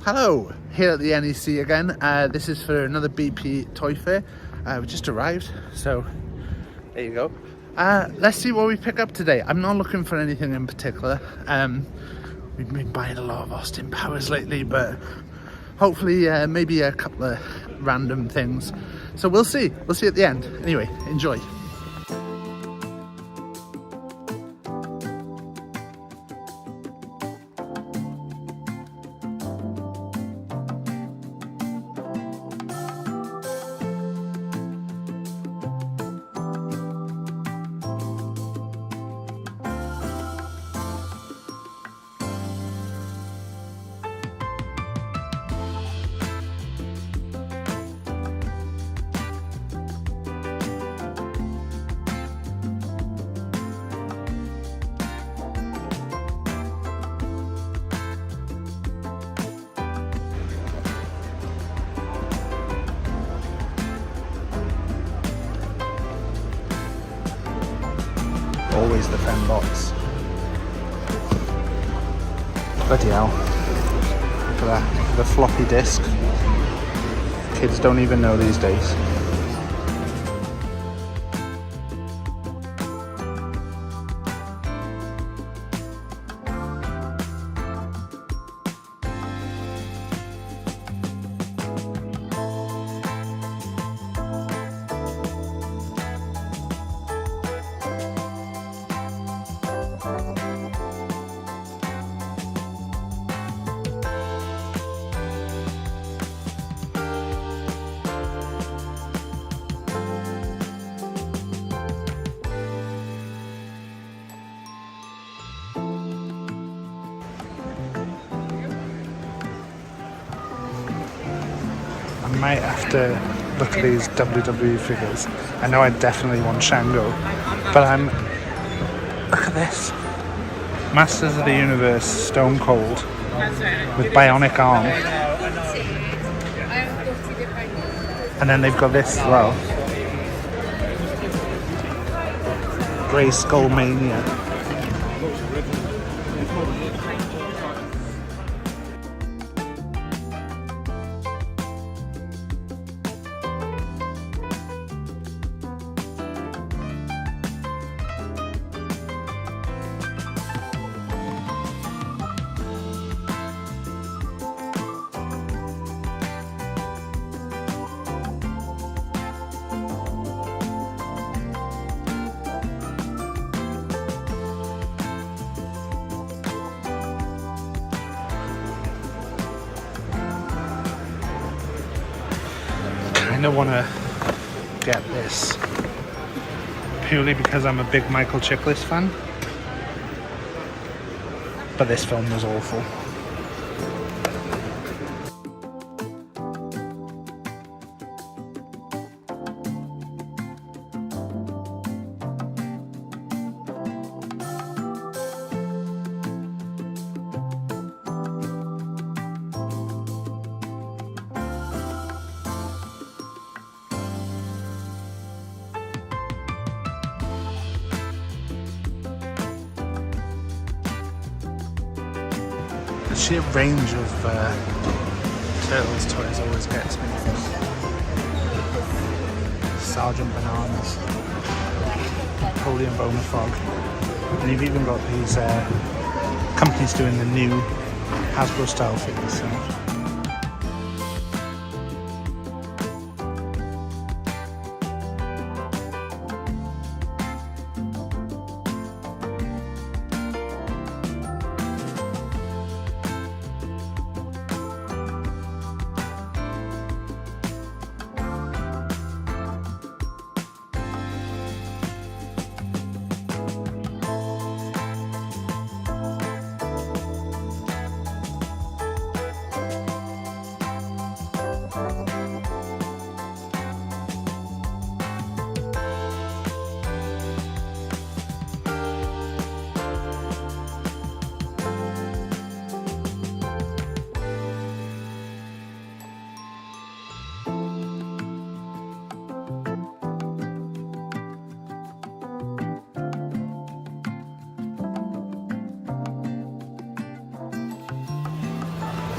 Hello, here at the NEC again. This is for another BP toy fair. We just arrived, so there you go. Let's see what we pick up today. I'm not looking for anything in particular. We've been buying a lot of Austin Powers lately, but hopefully maybe a couple of random things. So we'll see. We'll see at the end. Anyway, enjoy. Always the fembots. Bloody hell. Look at that. The floppy disk. Kids don't even know these days. I might have to look at these WWE figures. I know I definitely want Shango, but look at this. Masters of the Universe Stone Cold with bionic arm. And then they've got this as well. Grey Skull Mania. I kind of want to get this purely because I'm a big Michael Chiklis fan, but this film was awful. The sheer range of Turtles toys always gets me. Sergeant Bananas, Napoleon Bonafog, and you've even got these companies doing the new Hasbro style figures. So.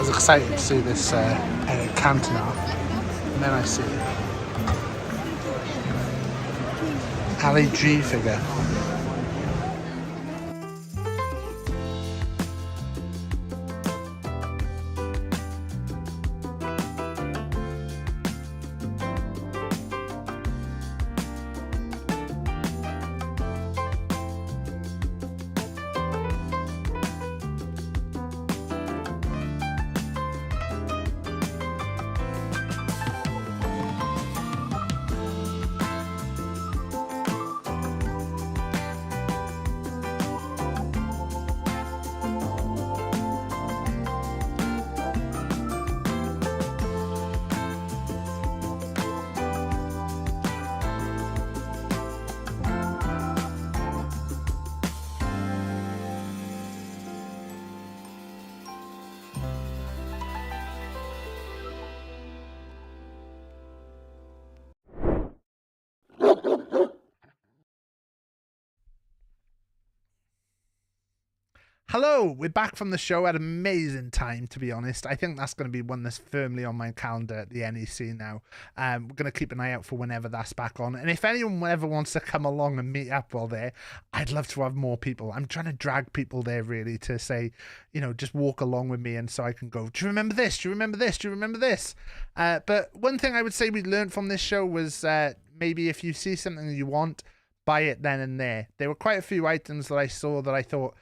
was excited to see this Cantona, and then I see Ali G figure. Hello, we're back from the show at an amazing time, to be honest. I think that's going to be one that's firmly on my calendar at the NEC now. We're going to keep an eye out for whenever that's back on. And if anyone ever wants to come along and meet up while there, I'd love to have more people. I'm trying to drag people there, really, to say, you know, just walk along with me, and so I can go, do you remember this? Do you remember this? Do you remember this? But one thing I would say we learned from this show was maybe if you see something that you want, buy it then and there. There were quite a few items that I saw that I thought,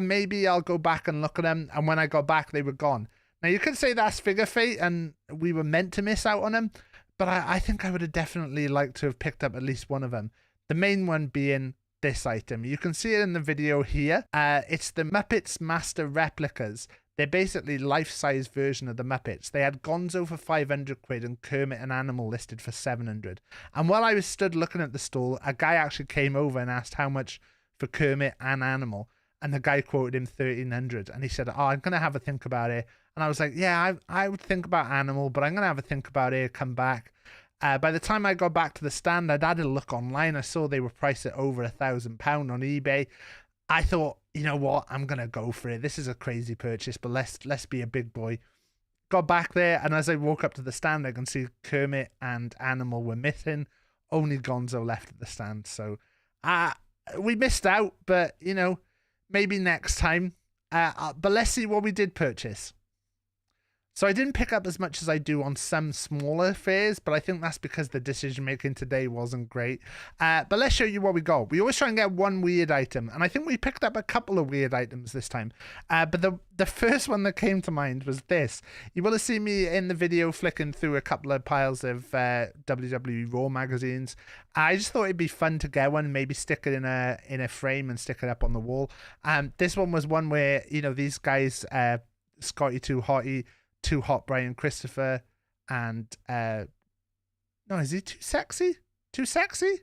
maybe I'll go back and look at them, and when I got back they were gone. Now you could say that's figure fate and we were meant to miss out on them, but I think I would have definitely liked to have picked up at least one of them. The main one being this item. You can see it in the video here. It's the Muppets Master Replicas. They're basically life-size version of the Muppets. They had Gonzo for 500 quid and Kermit and Animal listed for 700. And while I was stood looking at the stall, a guy actually came over and asked how much for Kermit and Animal. And the guy quoted him 1,300, and he said, "Oh, I'm gonna have a think about it." And I was like, "Yeah, I would think about Animal, but I'm gonna have a think about it. Come back." By the time I got back to the stand, I'd had a look online. I saw they were priced at over £1,000 on eBay. I thought, you know what, I'm gonna go for it. This is a crazy purchase, but let's be a big boy. Got back there, and as I walk up to the stand, I can see Kermit and Animal were missing. Only Gonzo left at the stand, so we missed out. But you know, maybe next time. But let's see what we did purchase. So I didn't pick up as much as I do on some smaller fairs, but I think that's because the decision making today wasn't great. But let's show you what we got. We always try and get one weird item, and I think we picked up a couple of weird items this time. But the first one that came to mind was this. You will have seen me in the video flicking through a couple of piles of WWE Raw magazines. I just thought it'd be fun to get one, maybe stick it in a frame and stick it up on the wall. This one was one where, you know, these guys, Scotty Too Hot Brian Christopher, and no, is he Too Sexy? Too Sexy?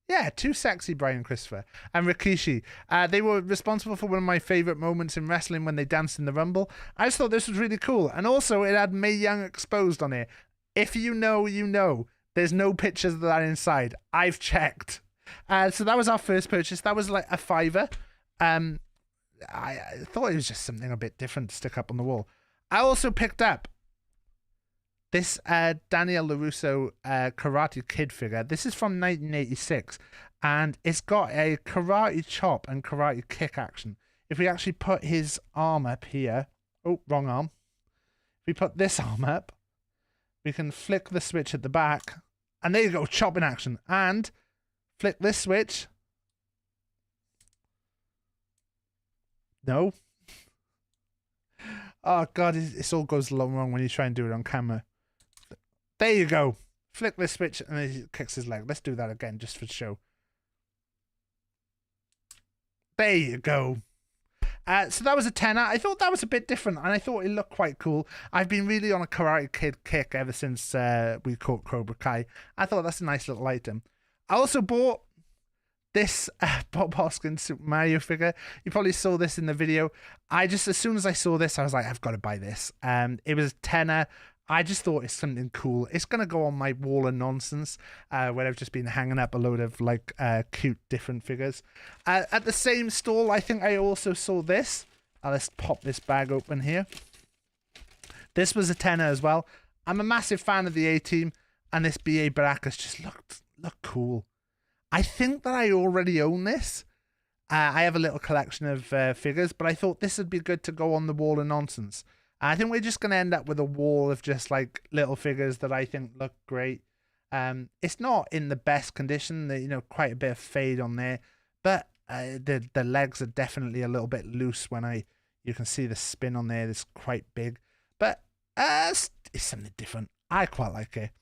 Yeah, Too Sexy Brian Christopher and Rikishi. They were responsible for one of my favorite moments in wrestling when they danced in the Rumble. I just thought this was really cool, and also it had Mae Young exposed on it. If you know, you know. There's no pictures of that inside. I've checked. So that was our first purchase. That was like a £5. I thought it was just something a bit different to stick up on the wall. I also picked up this Daniel LaRusso Karate Kid figure. This is from 1986, and it's got a karate chop and karate kick action. If we actually put his arm up here, oh, wrong arm. If we put this arm up, we can flick the switch at the back, and there you go, chopping action. And flick this switch. No. Oh, God, it all goes wrong when you try and do it on camera. There you go. Flick this switch and he kicks his leg. Let's do that again just for show. There you go. So that was a tenner. I thought that was a bit different, and I thought it looked quite cool. I've been really on a Karate Kid kick ever since we caught Cobra Kai. I thought that's a nice little item. I also bought this Bob Hoskins Super Mario figure. You probably saw this in the video. As soon as I saw this, I was like, I've got to buy this. It was a tenner. I just thought it's something cool. It's going to go on my wall of nonsense where I've just been hanging up a load of like cute different figures. At the same stall, I think I also saw this. Let's pop this bag open here. This was a tenner as well. I'm a massive fan of the A-Team, and this BA Baracus just looked cool. I think that I already own this. I have a little collection of figures, but I thought this would be good to go on the wall of nonsense. I think we're just going to end up with a wall of just like little figures that I think look great. It's not in the best condition. You know, quite a bit of fade on there, but the legs are definitely a little bit loose when you can see the spin on there. It's quite big, but it's something different. I quite like it.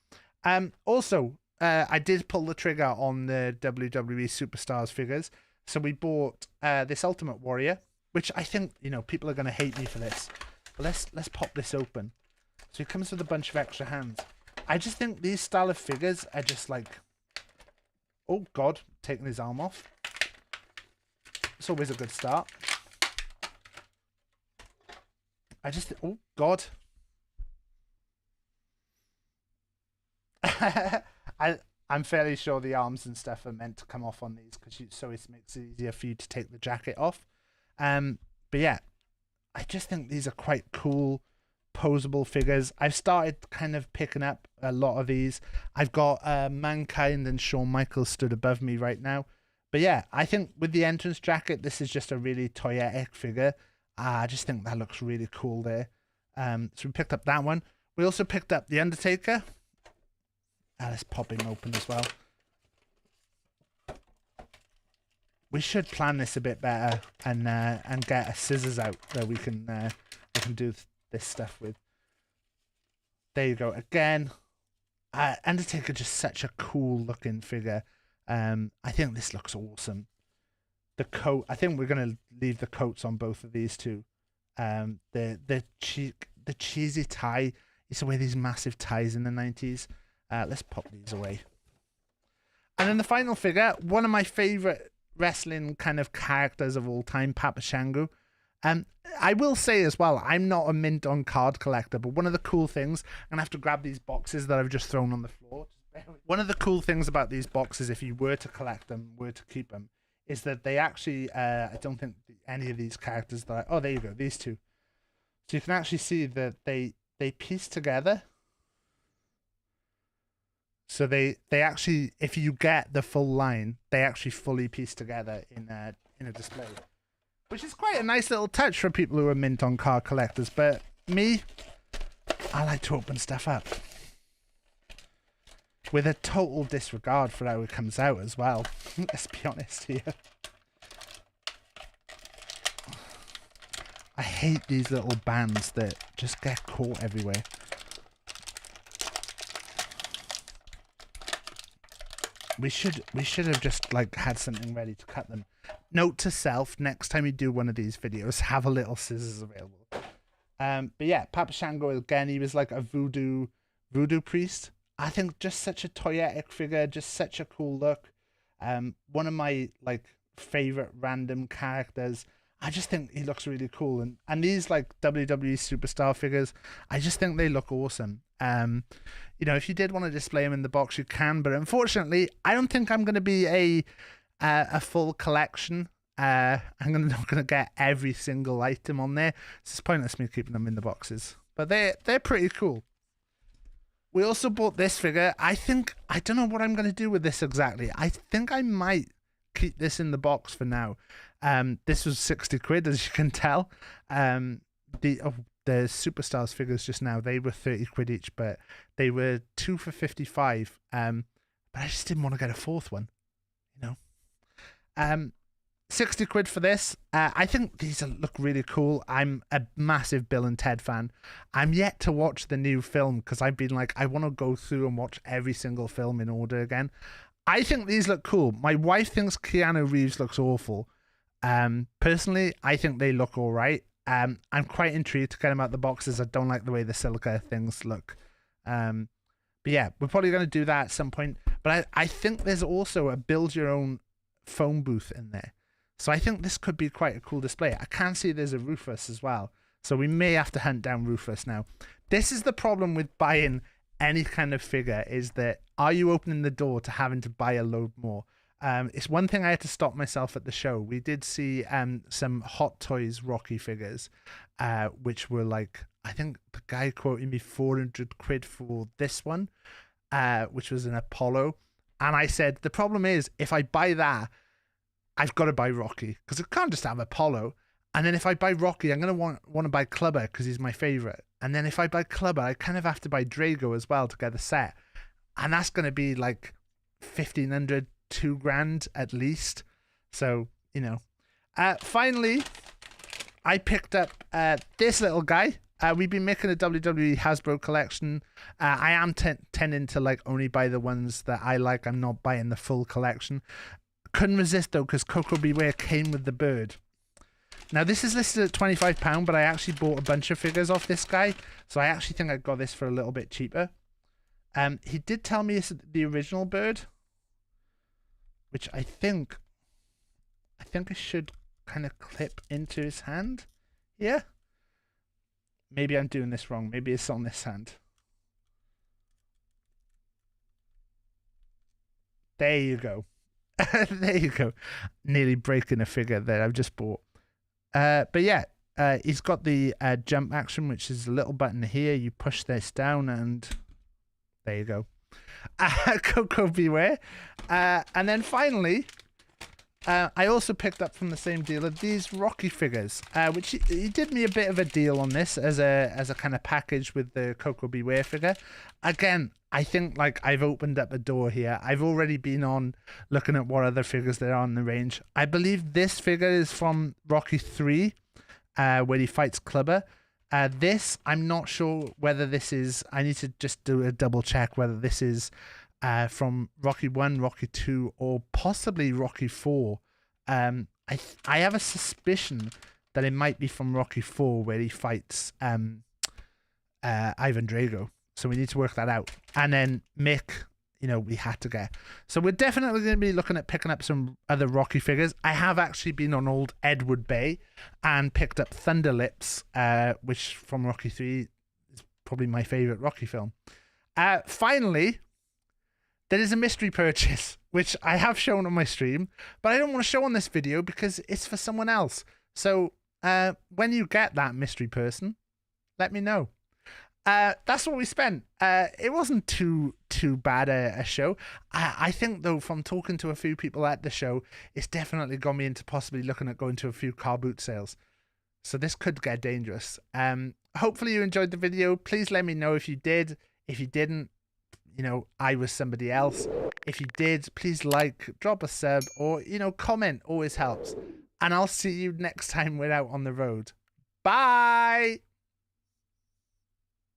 Also, I did pull the trigger on the WWE Superstars figures. So we bought this Ultimate Warrior, which I think, you know, people are going to hate me for this. But let's pop this open. So it comes with a bunch of extra hands. I just think these style of figures are just like, oh God, taking his arm off. It's always a good start. Oh God. I'm fairly sure the arms and stuff are meant to come off on these so it makes it easier for you to take the jacket off. But yeah, I just think these are quite cool, posable figures. I've started kind of picking up a lot of these. I've got Mankind and Shawn Michaels stood above me right now. But yeah, I think with the entrance jacket, this is just a really toyetic figure. I just think that looks really cool there. So we picked up that one. We also picked up The Undertaker. Let's pop him open as well. We should plan this a bit better and get a scissors out that we can do this stuff with. There you go. Again, Undertaker, just such a cool looking figure. I think this looks awesome. The coat, I think we're gonna leave the coats on both of these two. The cheesy tie. I used to wear these massive ties in the 90s. Let's pop these away. And then the final figure, one of my favorite wrestling kind of characters of all time, Papa Shango. I will say as well, I'm not a mint on card collector, but one of the cool things, I'm gonna have to grab these boxes that I've just thrown on the floor. One of the cool things about these boxes, if you were to collect them, were to keep them, is that they actually, I don't think any of these characters that oh, there you go, these two. So you can actually see that they piece together. So they actually, if you get the full line, they actually fully piece together in a display, which is quite a nice little touch for people who are mint on card collectors. But me, I like to open stuff up with a total disregard for how it comes out as well. Let's be honest here. I hate these little bands that just get caught everywhere. We should have just like had something ready to cut them. Note to self: next time you do one of these videos, have a little scissors available. But yeah, Papa Shango again. He was like a voodoo priest. I think just such a toyetic figure, just such a cool look. One of my like favorite random characters. I just think he looks really cool, and these like WWE Superstar figures, I just think they look awesome. You know, if you did want to display them in the box, you can, but unfortunately, I don't think I'm going to be a full collection. I'm not going to get every single item on there. It's pointless me keeping them in the boxes, but they're pretty cool. We also bought this figure. I don't know what I'm going to do with this exactly. I think I might keep this in the box for now. This was 60 quid, as you can tell. The Superstars figures just now, they were 30 quid each, but they were 2 for 55. But I just didn't want to get a fourth one, you know. 60 quid for this. I think these look really cool. I'm a massive Bill and Ted fan. I'm yet to watch the new film because I've been like, I want to go through and watch every single film in order again. I think these look cool. My wife thinks Keanu Reeves looks awful. Personally, I think they look all right. I'm quite intrigued to get them out the boxes. I don't like the way the silica things look. But yeah, we're probably going to do that at some point. But I think there's also a build your own phone booth in there. So I think this could be quite a cool display. I can see there's a Rufus as well. So we may have to hunt down Rufus now. This is the problem with buying any kind of figure, is that are you opening the door to having to buy a load more? It's one thing I had to stop myself at the show. We did see some Hot Toys Rocky figures, which were like I think the guy quoted me 400 quid for this one, which was an Apollo. And I said, the problem is, if I buy that, I've got to buy Rocky, because I can't just have Apollo. And then if I buy Rocky, I'm going to want to buy Clubber because he's my favourite. And then if I buy Clubber, I kind of have to buy Drago as well to get the set. And that's going to be like 1,500, 2 grand at least. So, you know. Finally, I picked up this little guy. We've been making a WWE Hasbro collection. I am tending to like only buy the ones that I like. I'm not buying the full collection. Couldn't resist though, because Coco Beware came with the bird. Now this is listed at £25, but I actually bought a bunch of figures off this guy, so I actually think I got this for a little bit cheaper. He did tell me it's the original bird, which I think I should kind of clip into his hand. Yeah. Maybe I'm doing this wrong. Maybe it's on this hand. There you go. There you go. Nearly breaking a figure that I've just bought. But yeah, he's got the jump action, which is a little button here. You push this down and there you go. Coco Beware. And then finally, I also picked up from the same dealer these Rocky figures, which he did me a bit of a deal on this as a kind of package with the Coco Beware figure. Again, I think like I've opened up a door here. I've already been on looking at what other figures there are in the range. I believe this figure is from Rocky 3, where he fights Clubber. This, I'm not sure whether this is, I need to just do a double check whether this is from Rocky 1, Rocky 2, or possibly Rocky 4. I have a suspicion that it might be from Rocky 4, where he fights Ivan Drago. So we need to work that out. And then Mick, you know, we had to get. So we're definitely going to be looking at picking up some other Rocky figures. I have actually been on old Edward Bay and picked up Thunder Lips, which from Rocky 3 is probably my favourite Rocky film. Finally, there is a mystery purchase, which I have shown on my stream, but I don't want to show on this video because it's for someone else. So when you get that mystery person, let me know. That's what we spent. It wasn't too bad a show. I think, though, from talking to a few people at the show, it's definitely got me into possibly looking at going to a few car boot sales. So this could get dangerous. Hopefully you enjoyed the video. Please let me know if you did. If you didn't, you know, I was somebody else. If you did, please like, drop a sub, or, you know, comment. Always helps. And I'll see you next time we're out on the road. Bye!